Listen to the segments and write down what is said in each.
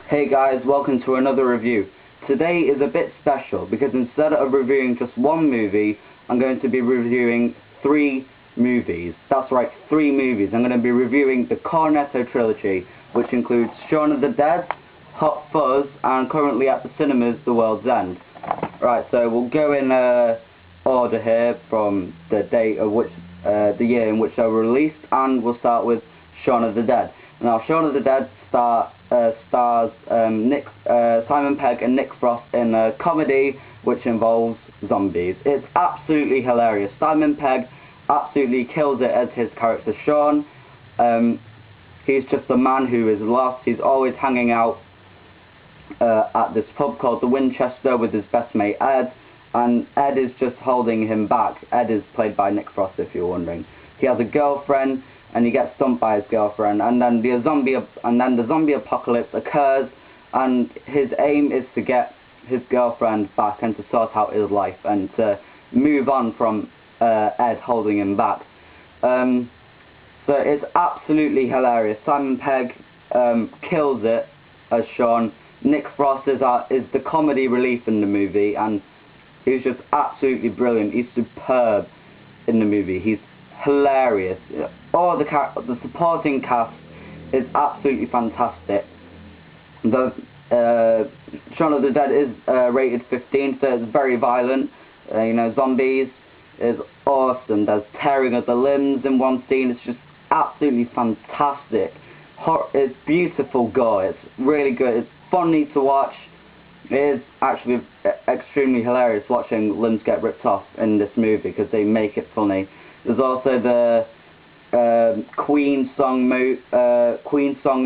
Hey guys, welcome to another review. Today is a bit special because instead of reviewing just one movie, I'm going to be reviewing 3 movies. That's right, 3 movies. I'm going to be reviewing the Cornetto trilogy, which includes Shaun of the Dead, Hot Fuzz, and currently at the cinemas, The World's End. Right, so we'll go in order here from the date of which, the year in which they were released, and we'll start with Shaun of the Dead. Now, Shaun of the Dead stars Simon Pegg and Nick Frost in a comedy which involves zombies. It's absolutely hilarious. Simon Pegg absolutely kills it as his character Shaun. He's just a man who is lost. He's always hanging out at this pub called the Winchester with his best mate Ed, and Ed is just holding him back. Ed is played by Nick Frost, if you're wondering. He has a girlfriend, and he gets stumped by his girlfriend, and then the zombie apocalypse occurs, and his aim is to get his girlfriend back and to sort out his life and to move on from Ed holding him back. So it's absolutely hilarious. Simon Pegg kills it as Shaun. Nick Frost is the comedy relief in the movie, and he's just absolutely brilliant. He's superb in the movie. He's hilarious. All the supporting cast is absolutely fantastic. The Shaun of the Dead is rated 15, so it's very violent. Zombies is awesome. There's tearing of the limbs in one scene. It's just absolutely fantastic. It's beautiful gore. It's really good. It's funny to watch. It is actually extremely hilarious watching limbs get ripped off in this movie because they make it funny. There's also the Queen song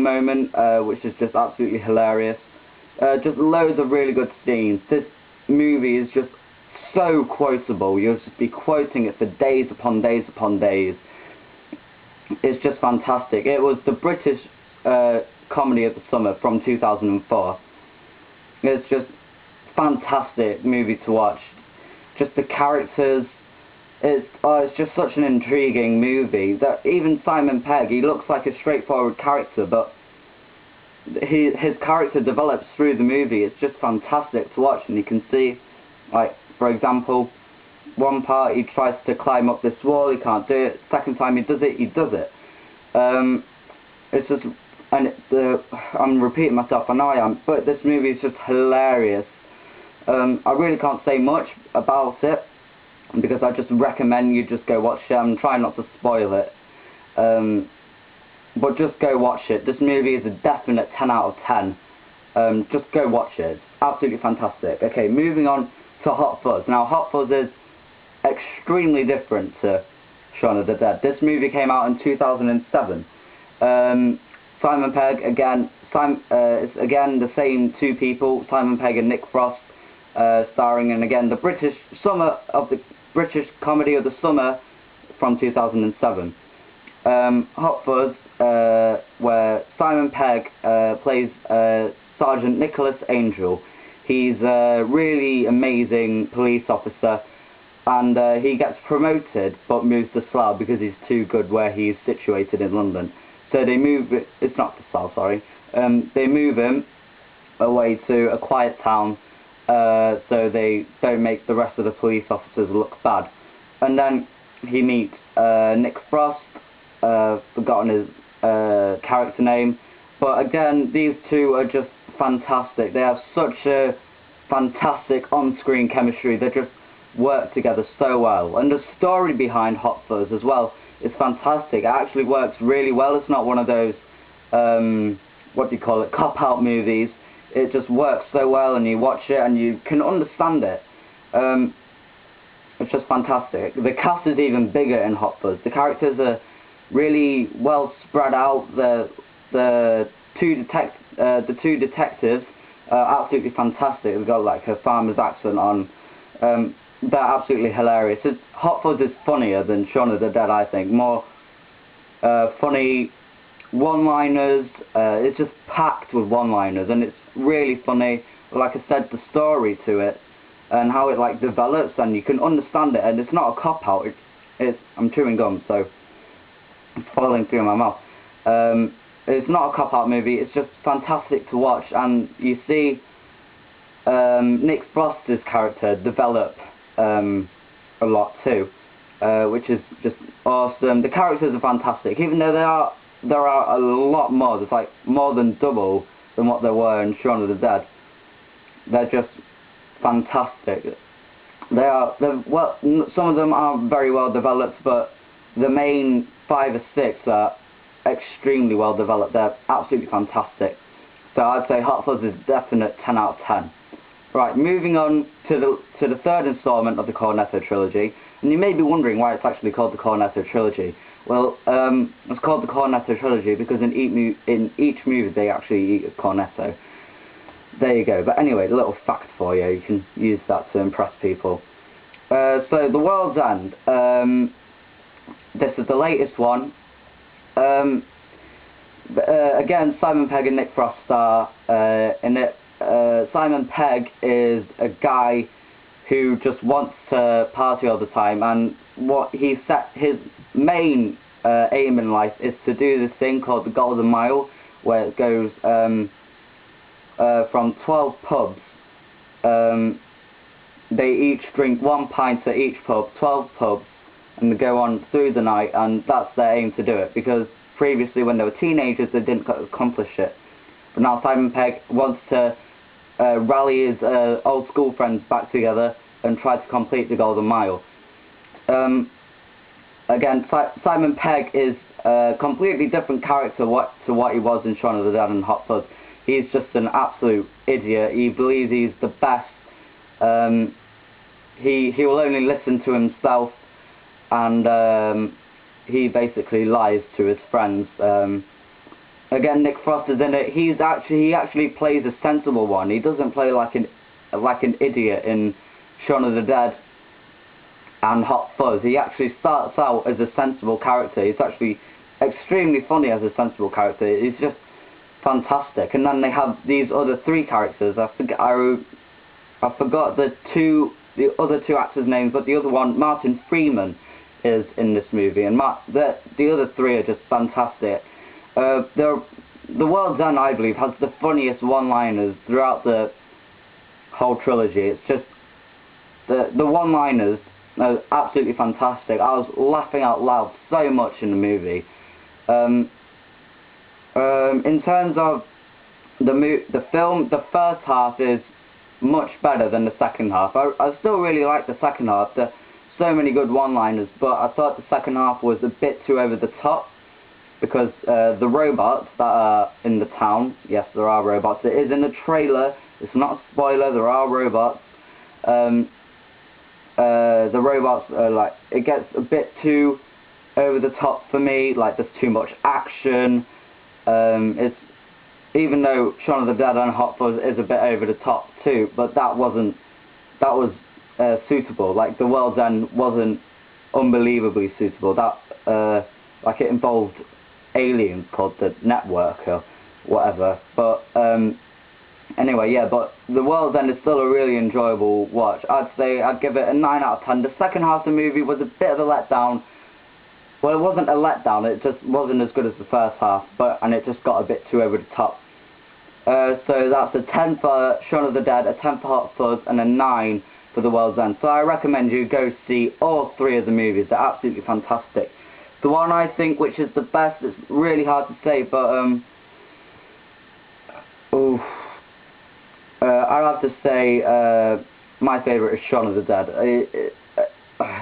moment, which is just absolutely hilarious. Just loads of really good scenes. This movie is just so quotable. You'll just be quoting it for days upon days upon days. It's just fantastic. It was the British comedy of the summer from 2004. It's just fantastic movie to watch. Just the characters. It's just such an intriguing movie that even Simon Pegg, he looks like a straightforward character, but his character develops through the movie. It's just fantastic to watch, and you can see, like, for example, one part he tries to climb up this wall, he can't do it. Second time he does it, he does it. It's just, and I'm repeating myself, I know I am, but this movie is just hilarious. I really can't say much about it, because I just recommend you just go watch it. I'm trying not to spoil it, but just go watch it. This movie is a definite 10 out of 10. Just go watch it. It's absolutely fantastic. Okay, moving on to Hot Fuzz. Now, Hot Fuzz is extremely different to Shaun of the Dead. This movie came out in 2007. Simon Pegg, it's again the same 2 people, Simon Pegg and Nick Frost, starring in, again, the British comedy of the summer from 2007. Hot Fuzz, where Simon Pegg plays Sergeant Nicholas Angel. He's a really amazing police officer, and he gets promoted but moves to Slough because he's too good where he's situated in London. So they move, it's not to Slough, sorry. They move him away to a quiet town, so they don't make the rest of the police officers look bad. And then he meets Nick Frost, forgotten his character name, but again, these 2 are just fantastic. They have such a fantastic on-screen chemistry. They just work together so well. And the story behind Hot Fuzz as well is fantastic. It actually works really well. It's not one of those, what do you call it, cop-out movies. It just works so well, and you watch it and you can understand it. It's just fantastic. The cast is even bigger in Hot Fuzz. The characters are really well spread out. The two detectives are absolutely fantastic. They've got like a farmer's accent on. They're absolutely hilarious. Hot Fuzz is funnier than Shaun of the Dead, I think. More funny one-liners. It's just packed with one-liners, and it's really funny. Like I said, the story to it and how it like develops, and you can understand it, and it's not a cop-out. I'm chewing gum, so it's falling through my mouth. it's not a cop-out movie, it's just fantastic to watch, and you see Nick Frost's character develop a lot too, which is just awesome. The characters are fantastic, even though there are a lot more. There's like more than double than what there were in Shaun of the Dead. They're just fantastic. Well, some of them are very well developed, but the main 5 or 6 are extremely well developed. They're absolutely fantastic. So I'd say Hot Fuzz is a definite 10 out of 10. Right, moving on to the third installment of the Cornetto trilogy, and you may be wondering why it's actually called the Cornetto trilogy. Well, it's called the Cornetto trilogy because in each movie they actually eat a cornetto. There you go. But anyway, a little fact for you. You can use that to impress people. So The World's End. This is the latest one. Again, Simon Pegg and Nick Frost star in it. Simon Pegg is a guy who just wants to party all the time, and what he set his main aim in life is to do this thing called the Golden Mile, where it goes from 12 pubs. They each drink 1 pint at each pub, 12 pubs, and they go on through the night, and that's their aim to do it, because previously when they were teenagers they didn't accomplish it. But now Simon Pegg wants to rally his old school friends back together and try to complete the Golden Mile. Again, Simon Pegg is a completely different character to what he was in Shaun of the Dead and Hot Fuzz. He's just an absolute idiot. He believes he's the best. He will only listen to himself, and he basically lies to his friends. Again, Nick Frost is in it. He actually plays a sensible one. He doesn't play like an idiot in Shaun of the Dead and Hot Fuzz. He actually starts out as a sensible character. He's actually extremely funny as a sensible character. He's just fantastic. And then they have these other 3 characters. I forgot the other 2 actors' names, but the other one, Martin Freeman, is in this movie, and the other 3 are just fantastic. The World's End, I believe, has the funniest one-liners throughout the whole trilogy. It's just the one-liners are absolutely fantastic. I was laughing out loud so much in the movie. In terms of the film, the first half is much better than the second half. I still really like the second half. There's so many good one-liners, but I thought the second half was a bit too over the top, because the robots that are in the town, yes, there are robots. It is in the trailer. It's not a spoiler. There are robots. The robots are like, it gets a bit too over the top for me. Like, there's too much action. It's, even though Shaun of the Dead and Hot Fuzz is a bit over the top too, but that was suitable. Like, The World's End wasn't unbelievably suitable. That like, it involved aliens called the Network or whatever. But anyway, yeah. But The World's End is still a really enjoyable watch. I'd say I'd give it a 9 out of 10. The second half of the movie was a bit of a letdown. Well, it wasn't a letdown. It just wasn't as good as the first half, and it just got a bit too over the top. So that's a 10 for Shaun of the Dead, a 10 for Hot Fuzz, and a 9 for The World's End. So I recommend you go see all 3 of the movies. They're absolutely fantastic. The one I think which is the best, it's really hard to say, but I'd have to say my favourite is Shaun of the Dead.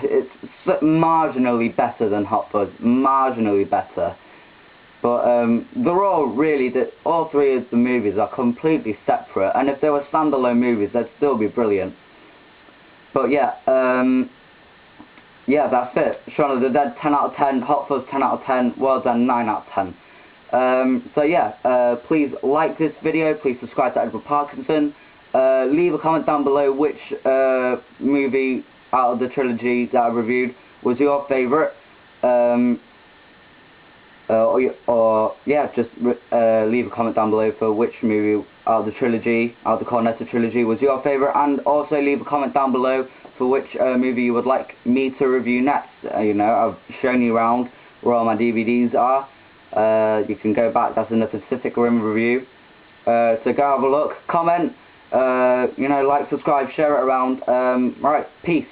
It's marginally better than Hot Fuzz, marginally better. But they're all really, all 3 of the movies are completely separate, and if they were standalone movies, they'd still be brilliant. But yeah, yeah, that's it. Shaun of the Dead, 10 out of 10. Hot Fuzz, 10 out of 10. World's End, 9 out of 10. So yeah, please like this video. Please subscribe to Edward Parkinson. Leave a comment down below which movie out of the trilogy that I reviewed was your favourite. Or yeah, just leave a comment down below for which movie out of the trilogy, out of the Cornetto trilogy, was your favourite, and also leave a comment down below for which movie you would like me to review next. You know, I've shown you around where all my DVDs are. You can go back, that's in the Pacific Rim review. So go have a look, comment, you know, like, subscribe, share it around. Right, peace.